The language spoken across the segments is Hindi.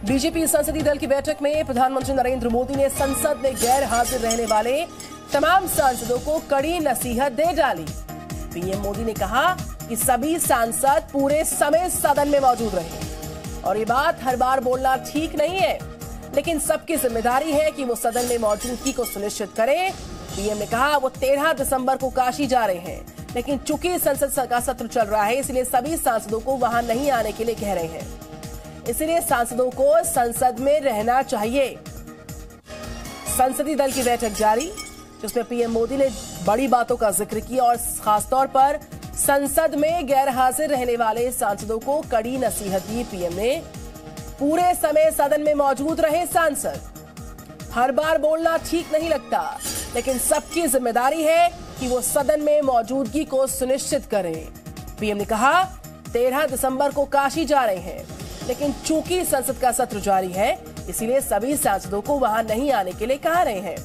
बीजेपी संसदीय दल की बैठक में प्रधानमंत्री नरेंद्र मोदी ने संसद में गैर हाजिर रहने वाले तमाम सांसदों को कड़ी नसीहत दे डाली। पीएम मोदी ने कहा कि सभी सांसद पूरे समय सदन में मौजूद रहे और ये बात हर बार बोलना ठीक नहीं है, लेकिन सबकी जिम्मेदारी है कि वो सदन में मौजूदगी को सुनिश्चित करें। पीएम ने कहा वो 13 दिसंबर को काशी जा रहे हैं, लेकिन चूंकि संसद का सत्र चल रहा है इसलिए सभी सांसदों को वहां नहीं आने के लिए कह रहे हैं। इसलिए सांसदों को संसद में रहना चाहिए। संसदीय दल की बैठक जारी, जिसमें पीएम मोदी ने बड़ी बातों का जिक्र किया और खासतौर पर संसद में गैर हाजिर रहने वाले सांसदों को कड़ी नसीहत दी। पीएम ने पूरे समय सदन में मौजूद रहे सांसद। हर बार बोलना ठीक नहीं लगता, लेकिन सबकी जिम्मेदारी है कि वो सदन में मौजूदगी को सुनिश्चित करें। पीएम ने कहा 13 दिसंबर को काशी जा रहे हैं, लेकिन चूंकि संसद का सत्र जारी है इसीलिए सभी सांसदों को वहां नहीं आने के लिए कहा रहे हैं।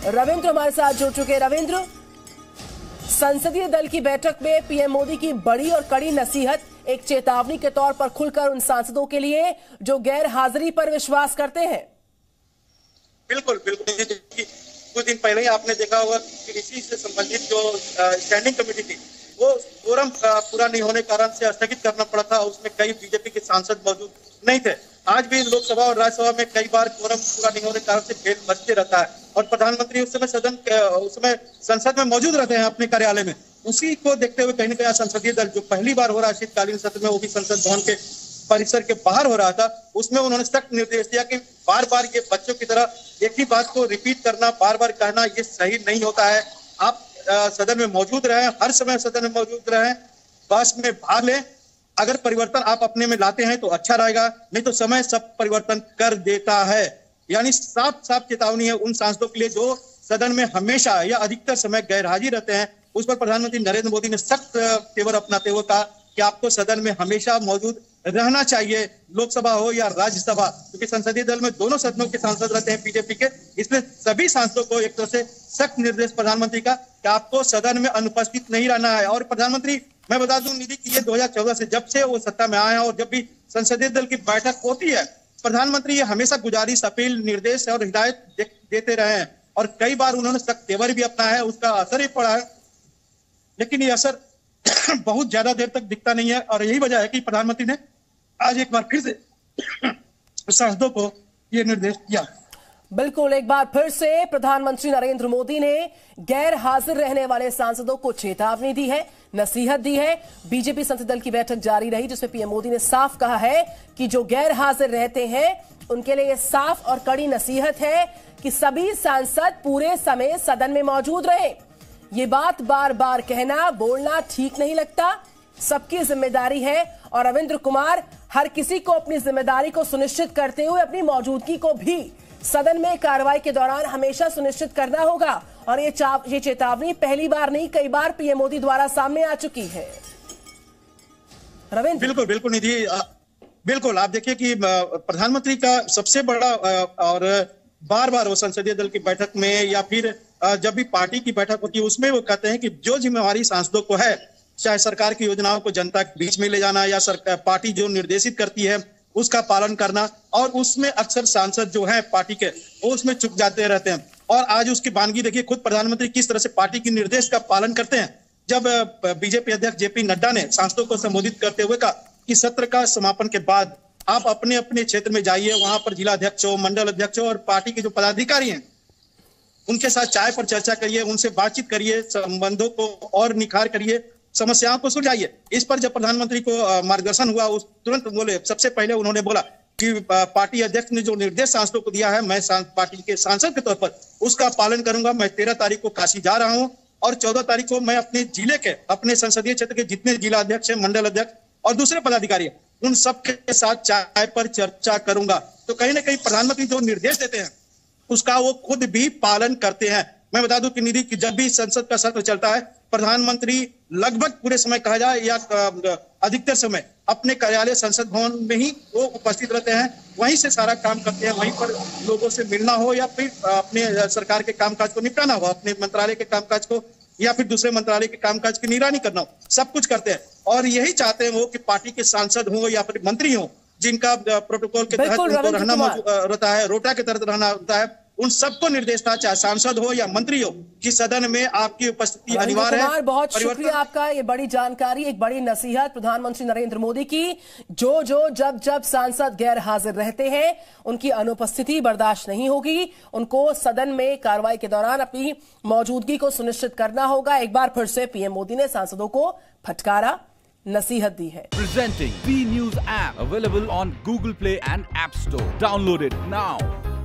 रविंद्र हमारे साथ जुड़ चुके हैं। रविंद्र, संसदीय दल की बैठक में पीएम मोदी की बड़ी और कड़ी नसीहत एक चेतावनी के तौर पर खुलकर उन सांसदों के लिए जो गैर हाजिरी पर विश्वास करते हैं। बिल्कुल बिल्कुल, कुछ दिन पहले ही आपने देखा होगा कृषि से संबंधित जो स्टैंडिंग कमेटी थी वो फोरम पूरा नहीं होने कारण से स्थगित करना पड़ा था। उसमें कई बीजेपी के सांसद मौजूद नहीं थे। आज भी लोकसभा और राज्यसभा में कई बार फोरम पूरा नहीं होने के कारण से भेद मचते रहता है और प्रधानमंत्री उस समय संसद में मौजूद रहते हैं अपने कार्यालय में। उसी को देखते हुए कहीं ना कहीं संसदीय दल जो पहली बार हो रहा है शीतकालीन सत्र में, वो भी संसद भवन के परिसर के बाहर हो रहा था, उसमें उन्होंने सख्त निर्देश दिया कि बार बार ये बच्चों की तरह एक ही बात को रिपीट करना, बार बार कहना, ये सही नहीं होता है। आप सदन में मौजूद रहे, हर समय सदन में मौजूद रहे, बस में भाग लें। अगर परिवर्तन आप अपने में लाते हैं तो अच्छा रहेगा, नहीं तो समय सब परिवर्तन कर देता है। यानी साफ साफ चेतावनी है उन सांसदों के लिए जो सदन में हमेशा या अधिकतर समय गैर हाजिर रहते हैं। उस पर प्रधानमंत्री नरेंद्र मोदी ने सख्त तेवर अपनाते हुए कहा कि आपको सदन में हमेशा मौजूद रहना चाहिए, लोकसभा हो या राज्यसभा, क्योंकि संसदीय दल में दोनों सदनों के सांसद रहते हैं बीजेपी के। इसलिए सभी सांसदों को एक तरह से सख्त निर्देश प्रधानमंत्री का कि आपको सदन में अनुपस्थित नहीं रहना है। और प्रधानमंत्री, मैं बता दूं निधि कि ये 2014 से जब से वो सत्ता में आए हैं और जब भी संसदीय दल की बैठक होती है, प्रधानमंत्री ये हमेशा गुजारिश, अपील, निर्देश और हिदायत देते रहे हैं और कई बार उन्होंने सख्त तेवर भी अपनाया है। उसका असर ही पड़ा है, लेकिन ये असर बहुत ज्यादा देर तक दिखता नहीं है और यही वजह है कि प्रधानमंत्री ने आज एक बार फिर से सांसदों को ये निर्देश दिया। बिल्कुल, एक बार फिर से प्रधानमंत्री नरेंद्र मोदी ने गैर हाजिर रहने वाले सांसदों को चेतावनी दी है, नसीहत दी है। बीजेपी संसदीय दल की बैठक जारी रही, जिसमें पीएम मोदी ने साफ कहा है कि जो गैर हाजिर रहते हैं उनके लिए साफ और कड़ी नसीहत है कि सभी सांसद पूरे समय सदन में मौजूद रहे। ये बात बार बार कहना, बोलना ठीक नहीं लगता, सबकी जिम्मेदारी है। और रविंद्र कुमार, हर किसी को अपनी जिम्मेदारी को सुनिश्चित करते हुए अपनी मौजूदगी को भी सदन में कार्रवाई के दौरान हमेशा सुनिश्चित करना होगा। और ये चेतावनी पहली बार नहीं, कई बार पीएम मोदी द्वारा सामने आ चुकी है। रविंद्र, बिल्कुल बिल्कुल निधि, बिल्कुल आप देखिए कि प्रधानमंत्री का सबसे बड़ा और बार बार वो संसदीय दल की बैठक में या फिर जब भी पार्टी की बैठक होती है उसमें वो कहते हैं कि जो जिम्मेवारी सांसदों को है, चाहे सरकार की योजनाओं को जनता के बीच में ले जाना या पार्टी जो निर्देशित करती है उसका पालन करना, और उसमें अक्सर सांसद जो है पार्टी के वो उसमें चुक जाते रहते हैं। और आज उसकी वानगी देखिए, खुद प्रधानमंत्री किस तरह से पार्टी की निर्देश का पालन करते हैं। जब बीजेपी अध्यक्ष जेपी नड्डा ने सांसदों को संबोधित करते हुए कहा कि सत्र का समापन के बाद आप अपने अपने क्षेत्र में जाइए, वहां पर जिला अध्यक्ष हो, मंडल अध्यक्ष हो और पार्टी के जो पदाधिकारी हैं उनके साथ चाय पर चर्चा करिए, उनसे बातचीत करिए, संबंधों को और निखार करिए, समस्याओं को सुलझाइए। इस पर जब प्रधानमंत्री को मार्गदर्शन हुआ, उस तुरंत बोले, सबसे पहले उन्होंने बोला कि पार्टी अध्यक्ष ने जो निर्देश सांसदों को दिया है, मैं पार्टी के सांसद के तौर पर उसका पालन करूंगा। मैं 13 तारीख को काशी जा रहा हूं और 14 तारीख को मैं अपने जिले के, अपने संसदीय क्षेत्र के जितने जिला अध्यक्ष हैं, मंडल अध्यक्ष और दूसरे पदाधिकारी हैं, उन सबके साथ चाय पर चर्चा करूंगा। तो कहीं ना कहीं प्रधानमंत्री जो निर्देश देते हैं उसका वो खुद भी पालन करते हैं। मैं बता दूं कि निधि कि जब भी संसद का सत्र चलता है, प्रधानमंत्री लगभग पूरे समय कहा जाए या अधिकतर समय अपने कार्यालय संसद भवन में ही वो उपस्थित रहते हैं, वहीं से सारा काम करते हैं। वहीं पर लोगों से मिलना हो या फिर अपने सरकार के कामकाज को निपटाना हो, अपने मंत्रालय के कामकाज को या फिर दूसरे मंत्रालय के कामकाज की निगरानी करना हो, सब कुछ करते हैं। और यही चाहते हैं वो कि पार्टी के सांसद हो या फिर मंत्री हो, जिनका प्रोटोकॉल के तहत उनको रहना रहता है, रोटा के तहत रहना होता है, उन सबको निर्देश था, चाहे सांसद हो या मंत्री हो, कि सदन में आपकी उपस्थिति अनिवार्य है। बहुत शुक्रिया आपका, ये बड़ी जानकारी, एक बड़ी नसीहत प्रधानमंत्री नरेंद्र मोदी की। जब सांसद गैर हाजिर रहते हैं उनकी अनुपस्थिति बर्दाश्त नहीं होगी, उनको सदन में कार्रवाई के दौरान अपनी मौजूदगी को सुनिश्चित करना होगा। एक बार फिर से पीएम मोदी ने सांसदों को फटकारा, नसीहत दी है। Presenting B News app available on Google Play and App Store. Download it now.